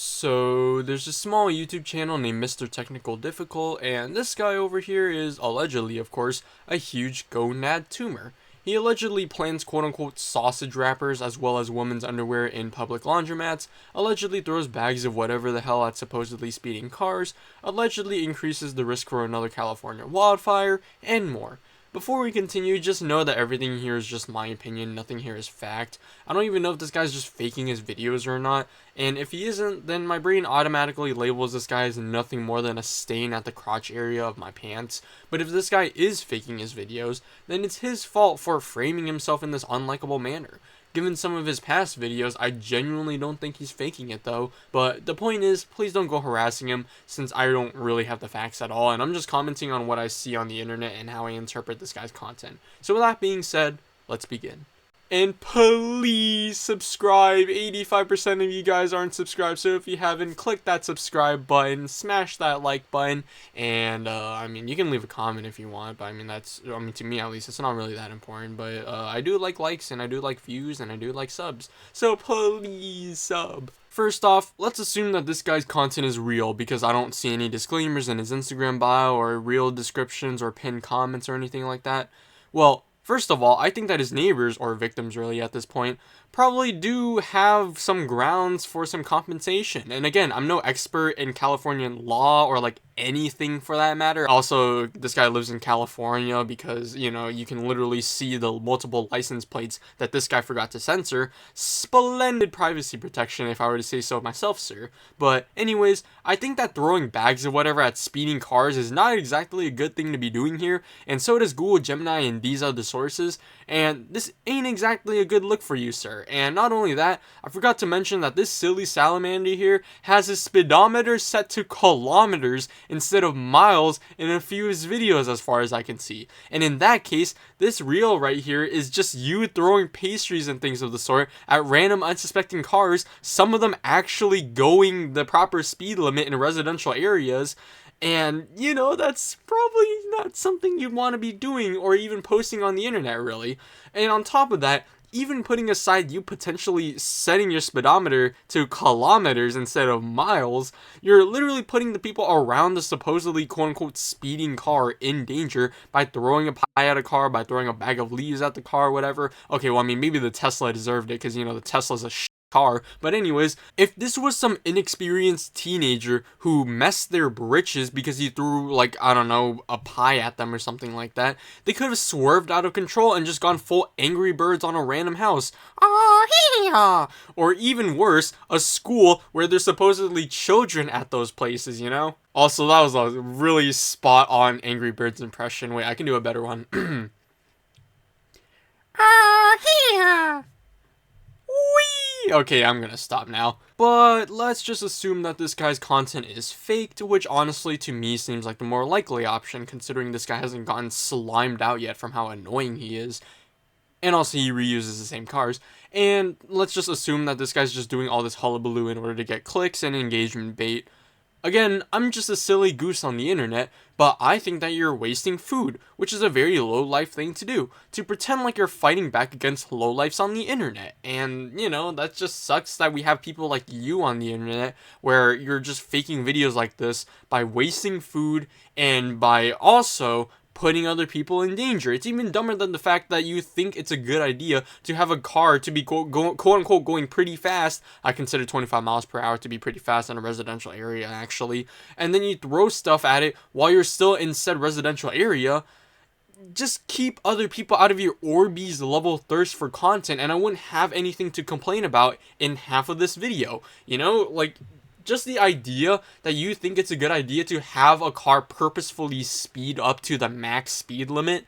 So there's a small YouTube channel named MrTechnicalDifficult, and this guy over here is allegedly, of course, a huge gonad tumor. He allegedly plants quote-unquote sausage wrappers as well as women's underwear in public laundromats, allegedly throws bags of whatever the hell at supposedly speeding cars, allegedly increases the risk for another California wildfire, and more. Before we continue, just know that everything here is just my opinion, nothing here is fact. I don't even know if this guy's just faking his videos or not, and if he isn't, then my brain automatically labels this guy as nothing more than a stain at the crotch area of my pants. But if this guy is faking his videos, then it's his fault for framing himself in this unlikable manner. Given some of his past videos, I genuinely don't think he's faking it though, but the point is, please don't go harassing him, since I don't really have the facts at all, and I'm just commenting on what I see on the internet and how I interpret this guy's content. So with that being said, let's begin. And please subscribe. 85% of you guys aren't subscribed, so if you haven't, click that subscribe button, smash that like button, and you can leave a comment if you want, but to me at least, it's not really that important, but I do like likes, and I do like views, and I do like subs, so please sub. First off, let's assume that this guy's content is real, because I don't see any disclaimers in his Instagram bio, or real descriptions, or pinned comments, or anything like that. Well, first of all, I think that his neighbors, or victims really at this point, probably do have some grounds for some compensation. And again, I'm no expert in Californian law or like anything for that matter. Also, this guy lives in California because, you can literally see the multiple license plates that this guy forgot to censor. Splendid privacy protection if I were to say so myself, sir. But anyways, I think that throwing bags of whatever at speeding cars is not exactly a good thing to be doing here, and so does Google Gemini and these other sources, and this ain't exactly a good look for you, sir. And not only that, I forgot to mention that this silly salamander here has his speedometer set to kilometers instead of miles in a few of his videos as far as I can see. And in that case, this reel right here is just you throwing pastries and things of the sort at random unsuspecting cars, some of them actually going the proper speed limit in residential areas. And, that's probably not something you'd want to be doing or even posting on the internet, really. And on top of that, even putting aside you potentially setting your speedometer to kilometers instead of miles, you're literally putting the people around the supposedly quote-unquote speeding car in danger by throwing a pie at a car, by throwing a bag of leaves at the car, whatever. Okay, well, maybe the Tesla deserved it because, the Tesla's a car. But anyways, if this was some inexperienced teenager who messed their britches because he threw, a pie at them or something like that, they could have swerved out of control and just gone full Angry Birds on a random house. Or even worse, a school where there's supposedly children at those places, Also, that was a really spot on Angry Birds impression. Wait, I can do a better one. Okay, I'm gonna stop now. But let's just assume that this guy's content is faked, which honestly to me seems like the more likely option, considering this guy hasn't gotten slimed out yet from how annoying he is. And also he reuses the same cars. And let's just assume that this guy's just doing all this hullabaloo in order to get clicks and engagement bait. Again, I'm just a silly goose on the internet, but I think that you're wasting food, which is a very low-life thing to do, to pretend like you're fighting back against low-lifes on the internet. And, that just sucks that we have people like you on the internet, where you're just faking videos like this by wasting food and by also putting other people in danger. It's even dumber than the fact that you think it's a good idea to have a car to be quote-unquote going pretty fast. I consider 25 miles per hour to be pretty fast in a residential area, actually. And then you throw stuff at it while you're still in said residential area. Just keep other people out of your Orbeez level thirst for content, and I wouldn't have anything to complain about in half of this video. Just the idea that you think it's a good idea to have a car purposefully speed up to the max speed limit,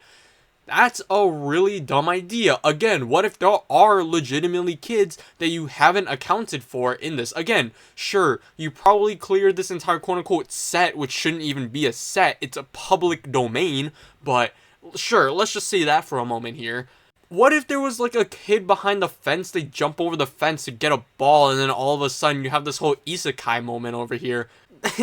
that's a really dumb idea. Again, what if there are legitimately kids that you haven't accounted for in this? Again, sure, you probably cleared this entire quote-unquote set, which shouldn't even be a set. It's a public domain, but sure, let's just say that for a moment here. What if there was a kid behind the fence, they jump over the fence to get a ball, and then all of a sudden you have this whole isekai moment over here?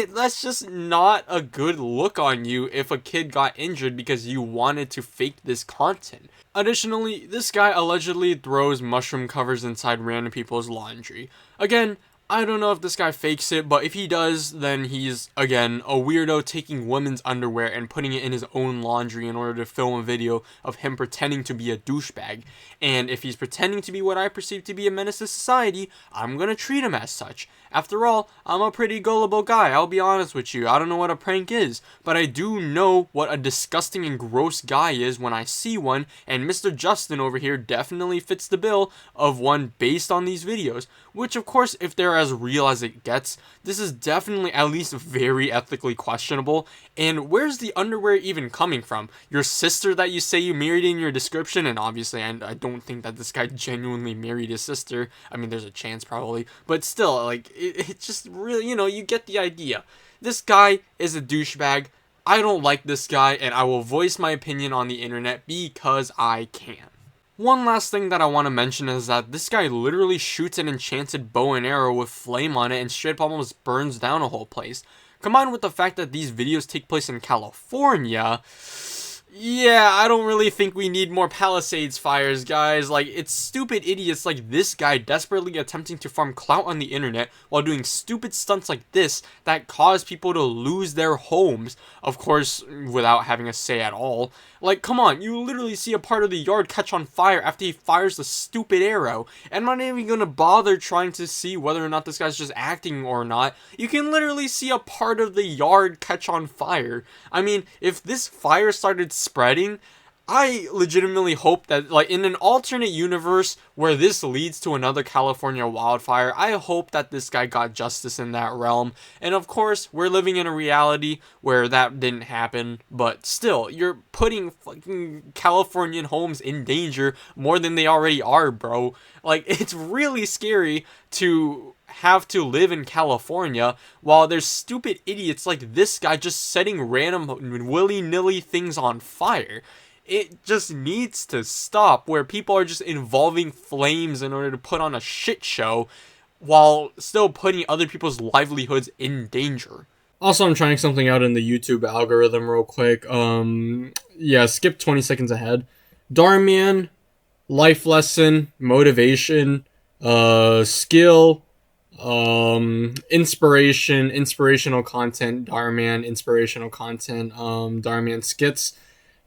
That's just not a good look on you if a kid got injured because you wanted to fake this content. Additionally, this guy allegedly throws mushroom covers inside random people's laundry. Again, I don't know if this guy fakes it, but if he does, then he's, again, a weirdo taking women's underwear and putting it in his own laundry in order to film a video of him pretending to be a douchebag. And if he's pretending to be what I perceive to be a menace to society, I'm gonna treat him as such. After all, I'm a pretty gullible guy, I'll be honest with you. I don't know what a prank is, but I do know what a disgusting and gross guy is when I see one, and Mr. Justin over here definitely fits the bill of one based on these videos. Which, of course, if they're as real as it gets, this is definitely at least very ethically questionable. And where's the underwear even coming from? Your sister that you say you married in your description? And obviously, I don't think that this guy genuinely married his sister. I mean, there's a chance probably. But still, like, it just really, you get the idea. This guy is a douchebag. I don't like this guy, and I will voice my opinion on the internet because I can. One last thing that I want to mention is that this guy literally shoots an enchanted bow and arrow with flame on it and straight up almost burns down a whole place. Combined with the fact that these videos take place in California, yeah, I don't really think we need more Palisades fires, guys. Like, it's stupid idiots like this guy desperately attempting to farm clout on the internet while doing stupid stunts like this that cause people to lose their homes, of course, without having a say at all. Like, come on, you literally see a part of the yard catch on fire after he fires the stupid arrow. And I'm not even gonna bother trying to see whether or not this guy's just acting or not. You can literally see a part of the yard catch on fire. I mean, if this fire started spreading, I legitimately hope that, like, in an alternate universe where this leads to another California wildfire, I hope that this guy got justice in that realm. And of course, we're living in a reality where that didn't happen, but still, you're putting fucking Californian homes in danger more than they already are, bro. Like, it's really scary to have to live in California while there's stupid idiots like this guy just setting random willy-nilly things on fire. It just needs to stop, where people are just involving flames in order to put on a shit show while still putting other people's livelihoods in danger. Also, I'm trying something out in the YouTube algorithm real quick. Yeah, skip 20 seconds ahead. Darman, life lesson, motivation, skill, inspirational content, Darman, inspirational content, Darman skits.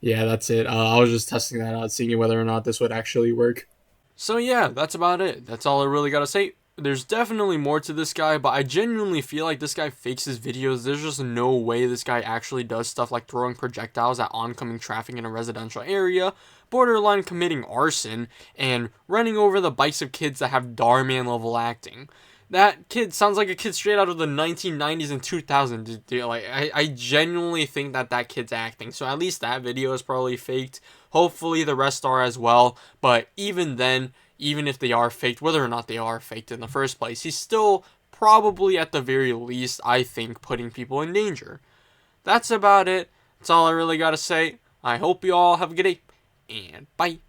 Yeah, that's it. I was just testing that out, seeing whether or not this would actually work. So yeah, that's about it. That's all I really gotta say. There's definitely more to this guy, but I genuinely feel like this guy fakes his videos. There's just no way this guy actually does stuff like throwing projectiles at oncoming traffic in a residential area, borderline committing arson, and running over the bikes of kids that have Darman level acting. That kid sounds like a kid straight out of the 1990s and 2000s. Dude, like, I genuinely think that that kid's acting. So at least that video is probably faked. Hopefully the rest are as well. But even then, even if they are faked, whether or not they are faked in the first place, he's still probably at the very least, I think, putting people in danger. That's about it. That's all I really gotta say. I hope you all have a good day. And bye.